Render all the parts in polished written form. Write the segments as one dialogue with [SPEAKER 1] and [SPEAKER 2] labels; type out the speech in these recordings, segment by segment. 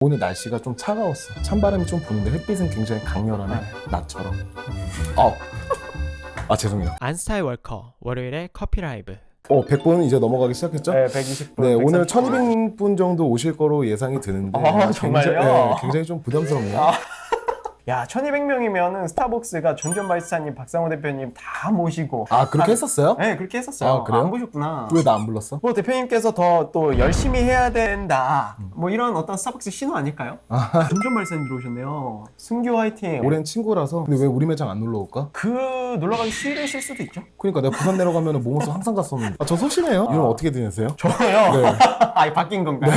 [SPEAKER 1] 오늘 날씨가 좀 차가웠어. 찬바람이 좀 부는데 햇빛은 굉장히 강렬하네. 나처럼. 죄송해요.
[SPEAKER 2] 안스타일 월커 월요일에 커피 라이브.
[SPEAKER 1] 100분 이제 넘어가기 시작했죠?
[SPEAKER 3] 네, 120분.
[SPEAKER 1] 네, 오늘 1200분 정도 오실 거로 예상이 드는데
[SPEAKER 3] 정말요?
[SPEAKER 1] 굉장히 좀 부담스럽네요.
[SPEAKER 3] 야, 1200명이면은 스타벅스가 존존 바리스타님, 박상호 대표님 다 모시고.
[SPEAKER 1] 그렇게 했었어요?
[SPEAKER 3] 네, 그렇게 했었어요.
[SPEAKER 1] 그래요?
[SPEAKER 3] 안 보셨구나.
[SPEAKER 1] 왜 나 안 불렀어?
[SPEAKER 3] 뭐 대표님께서 더 또 열심히 해야 된다. 뭐 이런 어떤 스타벅스 신호 아닐까요? 존존 바리스타님 들어오셨네요. 승규 화이팅.
[SPEAKER 1] 오랜 친구라서. 근데 왜 우리 매장 안 놀러 올까?
[SPEAKER 3] 그 놀러가기 싫으실 수도 있죠.
[SPEAKER 1] 그러니까 내가 부산 내려가면 모모스 항상 갔었는데. 저 소심해요. 이름 어떻게 지내세요?
[SPEAKER 3] 저요?
[SPEAKER 1] 네.
[SPEAKER 3] 바뀐 건가요?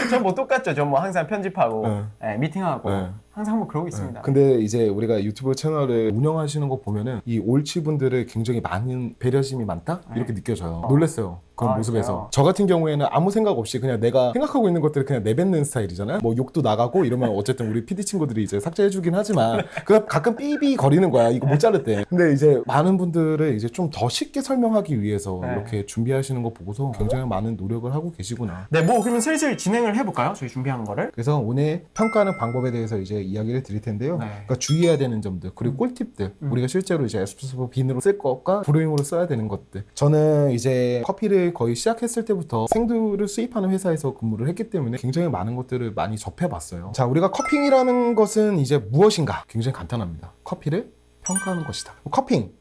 [SPEAKER 3] 전 뭐 똑같죠. 전 뭐 항상 편집하고
[SPEAKER 1] 네.
[SPEAKER 3] 미팅하고
[SPEAKER 1] 네.
[SPEAKER 3] 항상 뭐 그러고 있습니다.
[SPEAKER 1] 근데 이제 우리가 유튜브 채널을 운영하시는 거 보면은 이 올치 분들의 굉장히 많은 배려심이 많다? 이렇게 느껴져요. 놀랬어요. 그런 모습에서.
[SPEAKER 3] 진짜요?
[SPEAKER 1] 저 같은 경우에는 아무 생각 없이 그냥 내가 생각하고 있는 것들을 그냥 내뱉는 스타일이잖아요. 뭐 욕도 나가고 이러면 어쨌든 우리 PD 친구들이 이제 삭제해주긴 하지만 그냥 가끔 삐삐 거리는 거야. 이거 못 자르대. 근데 이제 많은 분들을 이제 좀 더 쉽게 설명하기 위해서 이렇게 준비하시는 거 보고서 굉장히 많은 노력을 하고 계시구나.
[SPEAKER 3] 네, 뭐 그러면 슬슬 진행을 해볼까요? 저희 준비한 거를.
[SPEAKER 1] 그래서 오늘 평가하는 방법에 대해서 이제 이야기를 드릴 텐데요. 그러니까 주의해야 되는 점들 그리고 꿀팁들 우리가 실제로 이제 에스프레소 빈으로 쓸 것과 브루잉으로 써야 되는 것들. 저는 이제 커피를 거의 시작했을 때부터 생두를 수입하는 회사에서 근무를 했기 때문에 굉장히 많은 것들을 많이 접해봤어요. 자, 우리가 커핑이라는 것은 이제 무엇인가? 굉장히 간단합니다. 커피를 평가하는 것이다. 커핑.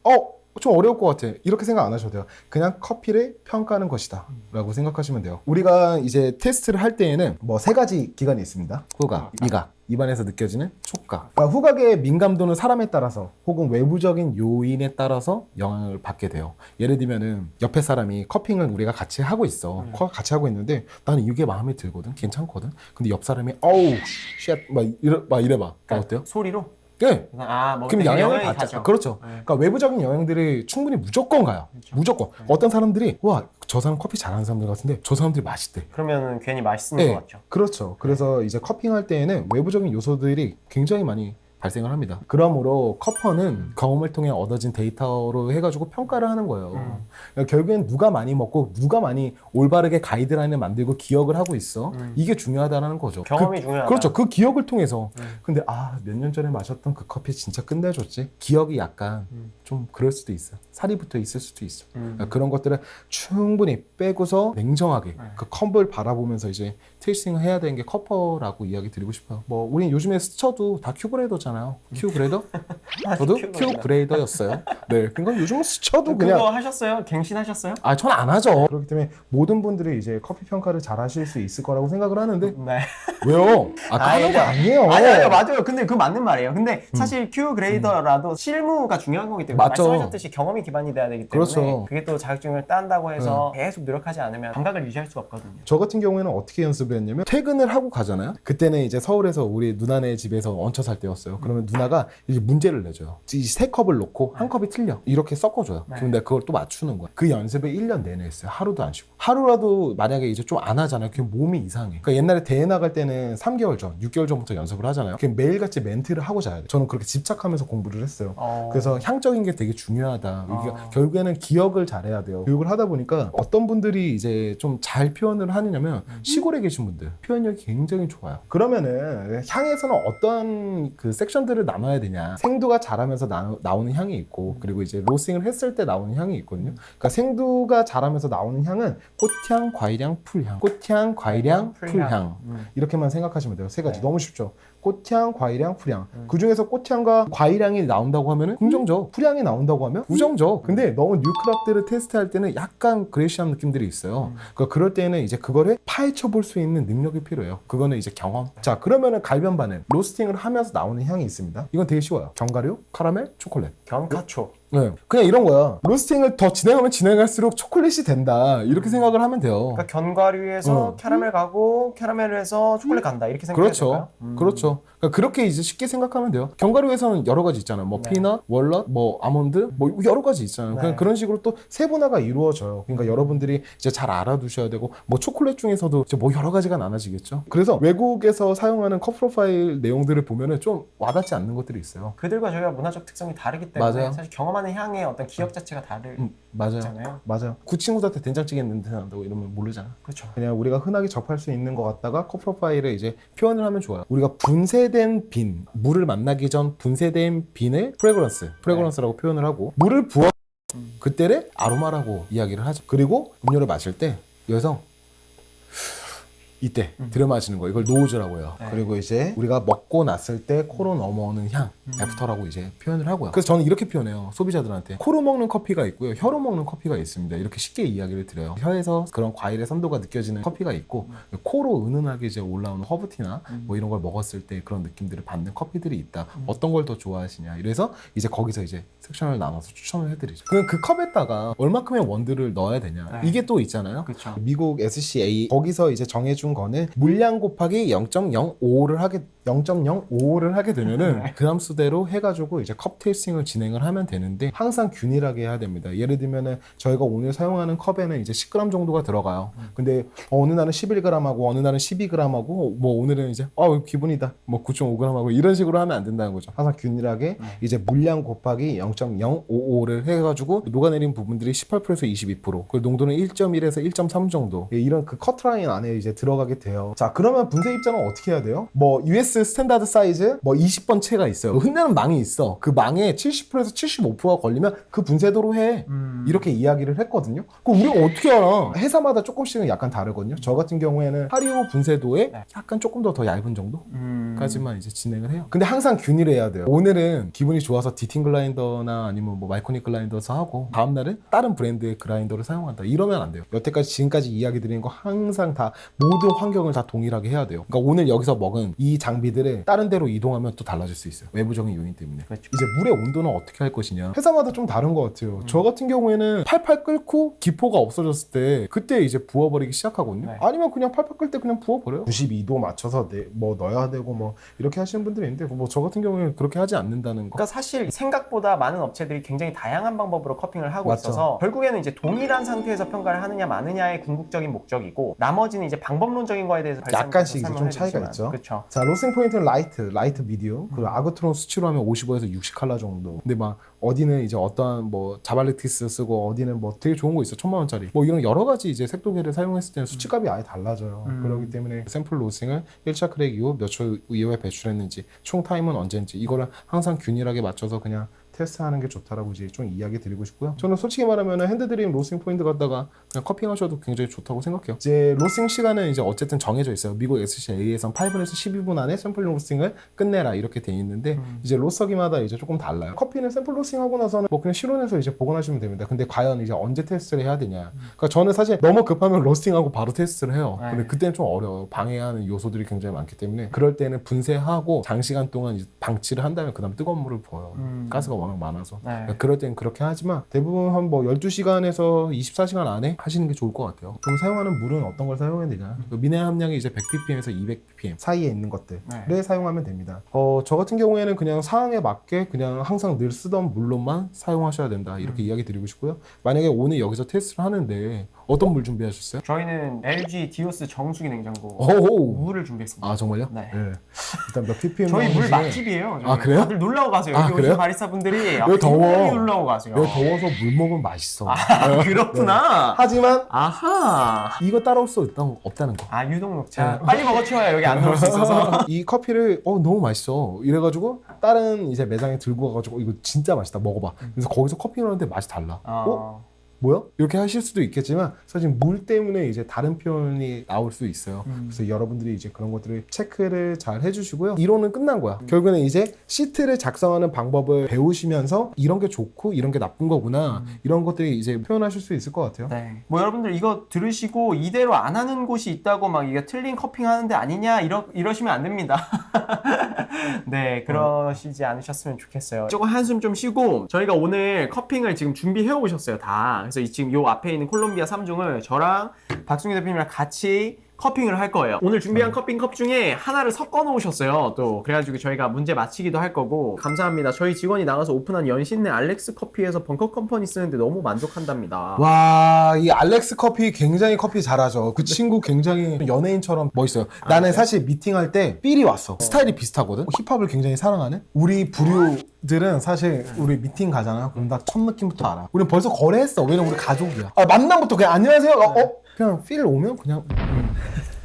[SPEAKER 1] 좀 어려울 것 같아. 이렇게 생각 안 하셔도 돼요. 그냥 커피를 평가하는 것이다 라고 생각하시면 돼요. 우리가 이제 테스트를 할 때에는 뭐 3가지 기관이 있습니다. 후각, 미각, 입안에서 느껴지는 촉각. 그러니까 후각의 민감도는 사람에 따라서 혹은 외부적인 요인에 따라서 영향을 받게 돼요. 예를 들면은 옆에 사람이 커핑을 우리가 같이 하고 있어. 같이 하고 있는데 나는 이게 마음에 들거든. 괜찮거든. 근데 옆 사람이 어우 쉣 막 이래봐. 어때요?
[SPEAKER 3] 소리로?
[SPEAKER 1] 네.
[SPEAKER 3] 뭐
[SPEAKER 1] 그럼 영향을 받죠.
[SPEAKER 3] 가죠.
[SPEAKER 1] 그렇죠. 그러니까 외부적인 영향들이 충분히 무조건 가요. 무조건. 어떤 사람들이 와, 저 사람 커피 잘하는 사람들 같은데 저 사람들이 맛있대.
[SPEAKER 3] 그러면은 괜히 맛있는 것 같죠.
[SPEAKER 1] 그렇죠. 그래서 이제 커핑할 때에는 외부적인 요소들이 굉장히 많이 발생을 합니다. 그러므로 커퍼는 경험을 통해 얻어진 데이터로 해가지고 평가를 하는 거예요. 그러니까 결국엔 누가 많이 먹고 누가 많이 올바르게 가이드라인을 만들고 기억을 하고 있어. 이게 중요하다는 거죠.
[SPEAKER 3] 경험이 중요하다.
[SPEAKER 1] 그렇죠. 그 기억을 통해서. 근데 몇 년 전에 마셨던 그 커피 진짜 끝내줬지. 기억이 약간 좀 그럴 수도 있어. 살이 붙어 있을 수도 있어. 그러니까 그런 것들을 충분히 빼고서 냉정하게 그 컵을 바라보면서 이제 테이스팅을 해야 되는 게 커퍼라고 이야기 드리고 싶어요. 뭐 우린 요즘에 스쳐도 다 큐브레이더잖아요. 큐브레이더? 저도 큐브레이더였어요. 네, 그러니까 요즘은 스쳐도 그냥.
[SPEAKER 3] 그거 하셨어요? 갱신하셨어요?
[SPEAKER 1] 전 안 하죠. 그렇기 때문에 모든 분들이 이제 커피 평가를 잘 하실 수 있을 거라고 생각을 하는데
[SPEAKER 3] 네.
[SPEAKER 1] 왜요? 까는 거 아니에요.
[SPEAKER 3] 아니요, 맞아요. 근데 그 맞는 말이에요. 근데 사실 큐 그레이더라도 실무가 중요한 거기 때문에
[SPEAKER 1] 맞죠.
[SPEAKER 3] 말씀하셨듯이 경험이 기반이 돼야 되기 때문에
[SPEAKER 1] 그렇죠.
[SPEAKER 3] 그게 또 자격증을 딴다고 해서 계속 노력하지 않으면 감각을 유지할 수가 없거든요.
[SPEAKER 1] 저 같은 경우에는 어떻게 연습을 했냐면 퇴근을 하고 가잖아요. 그때는 이제 서울에서 우리 누나네 집에서 얹혀 살 때였어요. 그러면 누나가 이제 문제를 내줘요. 이 3컵을 놓고 한 컵이 틀려. 이렇게 섞어줘요. 그럼 내가 그걸 또 맞추는 거야. 그 연습을 1년 내내 했어요. 하루도 안 쉬고. 하루라도 만약에 이제 좀 안 하잖아요. 그럼 몸이 이상해. 그러니까 옛날에 대회 나갈 때는 3개월 전, 6개월 전부터 연습을 하잖아요. 그럼 매일같이 멘트를 하고 자야 돼. 저는 그렇게 집착하면서 공부를 했어요. 그래서 향적인 게 되게 중요하다. 이게 결국에는 기억을 잘해야 돼요. 교육을 하다 보니까 어떤 분들이 이제 좀 잘 표현을 하느냐면 시골에 계신 분들 표현력이 굉장히 좋아요. 그러면은 향에서는 어떤 그 섹션들을 나눠야 되냐. 생두가 자라면서 나오는 향이 있고 그리고 이제 로스팅을 했을 때 나오는 향이 있거든요. 그러니까 생두가 자라면서 나오는 향은 꽃향, 과일향, 풀향. 꽃향, 과일향, 풀향. 이렇게만 생각하시면 돼요. 3가지. 너무 쉽죠. 꽃향, 과일향, 풀향. 그 중에서 꽃향과 과일향이 나온다고 하면은 긍정적, 풀향이 나온다고 하면 부정적. 근데 너무 뉴크랍들을 테스트할 때는 약간 그레이시한 느낌들이 있어요. 그러니까 그럴 때는 이제 그거를 파헤쳐 볼 수 있는 능력이 필요해요. 그거는 이제 경험. 자, 그러면은 갈변 반응, 로스팅을 하면서 나오는 향이 있습니다. 이건 되게 쉬워요. 견과류, 카라멜, 초콜릿.
[SPEAKER 3] 견카초.
[SPEAKER 1] 네, 그냥 이런 거야. 로스팅을 더 진행하면 진행할수록 초콜릿이 된다. 이렇게 생각을 하면 돼요.
[SPEAKER 3] 그러니까 견과류에서 캐러멜 가고 캐러멜에서 초콜릿 간다 이렇게 생각해야 될까요?
[SPEAKER 1] 그렇죠. 그러니까 그렇게 이제 쉽게 생각하면 돼요. 견과류에서는 여러 가지 있잖아요. 뭐 피넛, 월넛, 뭐 아몬드, 뭐 여러 가지 있잖아요. 그냥 그런 식으로 또 세분화가 이루어져요. 그러니까 여러분들이 이제 잘 알아두셔야 되고 뭐 초콜릿 중에서도 이제 뭐 여러 가지가 나눠지겠죠. 그래서 외국에서 사용하는 컵 프로파일 내용들을 보면은 좀 와닿지 않는 것들이 있어요.
[SPEAKER 3] 그들과 저희가 문화적 특성이 다르기 때문에
[SPEAKER 1] 맞아요.
[SPEAKER 3] 사실 경험한 좋아하는 향의 어떤 기억 자체가
[SPEAKER 1] 맞아요.
[SPEAKER 3] 다르잖아요.
[SPEAKER 1] 맞아요. 그 친구들한테 된장찌개 냄새 난다고 이러면 모르잖아.
[SPEAKER 3] 그렇죠.
[SPEAKER 1] 그냥 우리가 흔하게 접할 수 있는 것 같다가 컵 프로파일을 이제 표현을 하면 좋아요. 우리가 분쇄된 빈, 물을 만나기 전 분쇄된 빈을 프레그런스라고 표현을 하고, 물을 부어 그때를 아로마라고 이야기를 하죠. 그리고 음료를 마실 때 여기서 이때 들여 마시는 거, 이걸 노즈라고 해요.
[SPEAKER 3] 네.
[SPEAKER 1] 그리고 이제 우리가 먹고 났을 때 코로 넘어오는 향, 애프터라고 이제 표현을 하고요. 그래서 저는 이렇게 표현해요, 소비자들한테. 코로 먹는 커피가 있고요, 혀로 먹는 커피가 있습니다. 이렇게 쉽게 이야기를 드려요. 혀에서 그런 과일의 선도가 느껴지는 커피가 있고, 코로 은은하게 이제 올라오는 허브티나 뭐 이런 걸 먹었을 때 그런 느낌들을 받는 커피들이 있다. 어떤 걸 더 좋아하시냐. 이래서 이제 거기서 이제 섹션을 나눠서 추천을 해드리죠. 그럼 그 컵에다가 얼마큼의 원두를 넣어야 되냐.
[SPEAKER 3] 네.
[SPEAKER 1] 이게 또 있잖아요.
[SPEAKER 3] 그렇죠.
[SPEAKER 1] 미국 SCA 거기서 이제 정해준 거는 물량 곱하기 0.05를 하게 되면은
[SPEAKER 3] 네.
[SPEAKER 1] 그람 수대로 해가지고 이제 컵 테이스팅을 진행을 하면 되는데, 항상 균일하게 해야 됩니다. 예를 들면은 저희가 오늘 사용하는 컵에는 이제 10g 정도가 들어가요. 근데 어느 날은 11g하고 어느 날은 12g하고 뭐 오늘은 이제 기분이다 뭐 9.5g하고 이런 식으로 하면 안 된다는 거죠. 항상 균일하게 이제 물량 곱하기 0.055를 해가지고 녹아내린 부분들이 18%에서 22%, 그 농도는 1.1에서 1.3 정도, 이런 그 커트라인 안에 이제 들어가게 돼요. 자, 그러면 분쇄 입장은 어떻게 해야 돼요? 뭐 US 스탠다드 사이즈 뭐 20번 채가 있어요. 흔드는 망이 있어. 그 망에 70%에서 75%가 걸리면 그 분쇄도로 해. 이렇게 이야기를 했거든요. 그럼 우리가 어떻게 알아? 회사마다 조금씩은 약간 다르거든요. 저 같은 경우에는 하리오 분쇄도에 약간 조금 더 얇은 정도까지만 이제 진행을 해요. 근데 항상 균일해야 돼요. 오늘은 기분이 좋아서 디팅 글라인더나 아니면 뭐 마이코닉 글라인더에서 하고, 다음날은 다른 브랜드의 그라인더를 사용한다. 이러면 안 돼요. 여태까지 지금까지 이야기 드린 거 항상 다 모든 환경을 다 동일하게 해야 돼요. 그러니까 오늘 여기서 먹은 이 장비들을 다른 데로 이동하면 또 달라질 수 있어요. 외부적인 요인 때문에.
[SPEAKER 3] 그렇죠.
[SPEAKER 1] 이제 물의 온도는 어떻게 할 것이냐. 회사마다 좀 다른 것 같아요. 저 같은 경우에는 팔팔 끓고 기포가 없어졌을 때 그때 이제 부어버리기 시작하거든요.
[SPEAKER 3] 네.
[SPEAKER 1] 아니면 그냥 팔팔 끓 때 그냥 부어버려요. 92도 맞춰서 뭐 넣어야 되고 뭐 이렇게 하시는 분들이 있는데, 뭐 저 같은 경우에는 그렇게 하지 않는다는 거.
[SPEAKER 3] 그러니까 사실 생각보다 많은 업체들이 굉장히 다양한 방법으로 커핑을 하고
[SPEAKER 1] 맞죠.
[SPEAKER 3] 있어서 결국에는 이제 동일한 상태에서 평가를 하느냐 마느냐의 궁극적인 목적이고, 나머지는 이제 방법론적인 거에 대해서
[SPEAKER 1] 약간씩 이제 좀 차이가 있죠.
[SPEAKER 3] 그렇죠.
[SPEAKER 1] 자, 로스팅 포인트는 라이트 미디움, 그리고 아그트론 수치로 하면 55에서 60 칼라 정도. 근데 막 어디는 이제 어떠한 뭐 자발리티스 쓰고, 어디는 뭐 되게 좋은 거 있어, 1000만원짜리 뭐 이런 여러 가지 이제 색도계를 사용했을 때는 수치값이 아예 달라져요. 그렇기 때문에 샘플 로스팅을 1차 크랙 이후 몇 초 이후에 배출했는지, 총 타임은 언제인지, 이거를 항상 균일하게 맞춰서 그냥 테스트하는 게 좋다라고 이제 좀 이야기 드리고 싶고요. 저는 솔직히 말하면 핸드드립 로스팅 포인트 갖다가 그냥 커핑하셔도 굉장히 좋다고 생각해요. 이제 로스팅 시간은 이제 어쨌든 정해져 있어요. 미국 SCA에선 8분에서 12분 안에 샘플 로스팅을 끝내라 이렇게 돼 있는데, 이제 로스터기마다 이제 조금 달라요. 커피는 샘플 로스팅 하고 나서는 뭐 그냥 실온에서 이제 보관하시면 됩니다. 근데 과연 이제 언제 테스트를 해야 되냐. 그러니까 저는 사실 너무 급하면 로스팅하고 바로 테스트를 해요. 근데 그때는 좀 어려워요. 방해하는 요소들이 굉장히 많기 때문에. 그럴 때는 분쇄하고 장시간 동안 이제 방치를 한 다음에 그 다음 뜨거운 물을 부어요. 가스가 워낙 많아서. 그러니까 그럴 때는 그렇게 하지만, 대부분 한 뭐 12시간에서 24시간 안에 하시는 게 좋을 것 같아요. 그럼 사용하는 물은 어떤 걸 사용해야 되냐. 미네랄 함량이 이제 100ppm에서 200ppm 사이에 있는 것들을 사용하면 됩니다. 저 같은 경우에는 그냥 상황에 맞게 그냥 항상 늘 쓰던 물로만 사용하셔야 된다, 이렇게 이야기 드리고 싶고요. 만약에 오늘 여기서 테스트를 하는데 어떤 물 준비하셨어요?
[SPEAKER 3] 저희는 LG 디오스 정수기 냉장고
[SPEAKER 1] 오호.
[SPEAKER 3] 물을 준비했습니다.
[SPEAKER 1] 아, 정말요?
[SPEAKER 3] 네.
[SPEAKER 1] 일단 몇 ppm
[SPEAKER 3] 저희 물
[SPEAKER 1] 나오는지.
[SPEAKER 3] 맛집이에요. 저희.
[SPEAKER 1] 아, 그래요?
[SPEAKER 3] 다들 놀라고 가세요.
[SPEAKER 1] 아,
[SPEAKER 3] 여기
[SPEAKER 1] 그래요?
[SPEAKER 3] 오신 바리스타 분들이
[SPEAKER 1] 여기 더워.
[SPEAKER 3] 굉장히 놀라고 가세요.
[SPEAKER 1] 여기 더워서 물 먹으면 맛있어.
[SPEAKER 3] 그렇구나.
[SPEAKER 1] 하지만
[SPEAKER 3] 아하.
[SPEAKER 1] 이거 따라올 수 없다는 거.
[SPEAKER 3] 아, 유동 녹차. 빨리 먹어치워야 여기 안 넣을 수 있어서.
[SPEAKER 1] 이 커피를 너무 맛있어 이래가지고 다른 이제 매장에 들고 가가지고 이거 진짜 맛있다, 먹어봐. 그래서 거기서 커피 넣었는데 맛이 달라. 뭐야? 이렇게 하실 수도 있겠지만, 사실 물 때문에 이제 다른 표현이 나올 수 있어요. 그래서 여러분들이 이제 그런 것들을 체크를 잘 해주시고요. 이론은 끝난 거야. 결국에는 이제 시트를 작성하는 방법을 배우시면서 이런 게 좋고 이런 게 나쁜 거구나, 이런 것들이 이제 표현하실 수 있을 것 같아요.
[SPEAKER 3] 네. 뭐 여러분들 이거 들으시고 이대로 안 하는 곳이 있다고 막 이게 틀린 커핑 하는데 아니냐 이러시면 안 됩니다. 네, 그러시지 않으셨으면 좋겠어요. 조금 한숨 좀 쉬고, 저희가 오늘 커핑을 지금 준비해 오셨어요, 다. 그래서 지금 요 앞에 있는 콜롬비아 3종을 저랑 박승규 대표님이랑 같이 커핑을 할 거예요. 오늘 준비한 커피컵 중에 하나를 섞어 놓으셨어요. 또 그래가지고 저희가 문제 맞히기도 할 거고. 감사합니다. 저희 직원이 나가서 오픈한 연신내 알렉스 커피에서 벙커 컴퍼니 쓰는데 너무 만족한답니다.
[SPEAKER 1] 와, 이 알렉스 커피 굉장히 커피 잘하죠. 그 친구 굉장히 연예인처럼 멋있어요. 나는 사실 미팅할 때 삘이 왔어. 스타일이 비슷하거든. 힙합을 굉장히 사랑하는. 우리 부류들은 사실 우리 미팅 가잖아요. 그럼 나 첫 느낌부터 알아. 우리는 벌써 거래했어. 왜냐면 우리 가족이야. 아, 만남부터 그냥 안녕하세요. 그냥 필 오면 그냥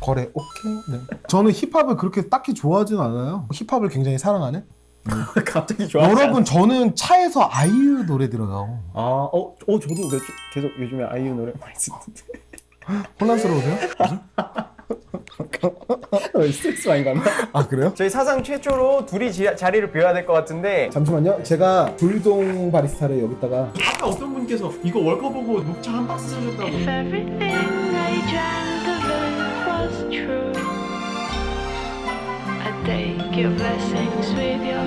[SPEAKER 1] 거래. 오케이. 네. 저는 힙합을 그렇게 딱히 좋아하진 않아요. 힙합을 굉장히 사랑하는.
[SPEAKER 3] 갑자기 좋아하지
[SPEAKER 1] 여러분, 저는 차에서 아이유 노래 들어요.
[SPEAKER 3] 저도 계속 요즘에 아이유 노래 많이 듣는데.
[SPEAKER 1] 혼란스러우세요?
[SPEAKER 3] 스트레스 많이 받나?
[SPEAKER 1] 아, 그래요?
[SPEAKER 3] 저희 사상 최초로 둘이 자리를 비워야 될 것 같은데.
[SPEAKER 1] 잠시만요. 제가 불동 바리스타를 여기다가
[SPEAKER 3] 아까 어떤 분께서 이거 월커 보고 녹차 한 박스 사셨다고.
[SPEAKER 4] If everything I dreamt of it was true, I'd take your blessings with your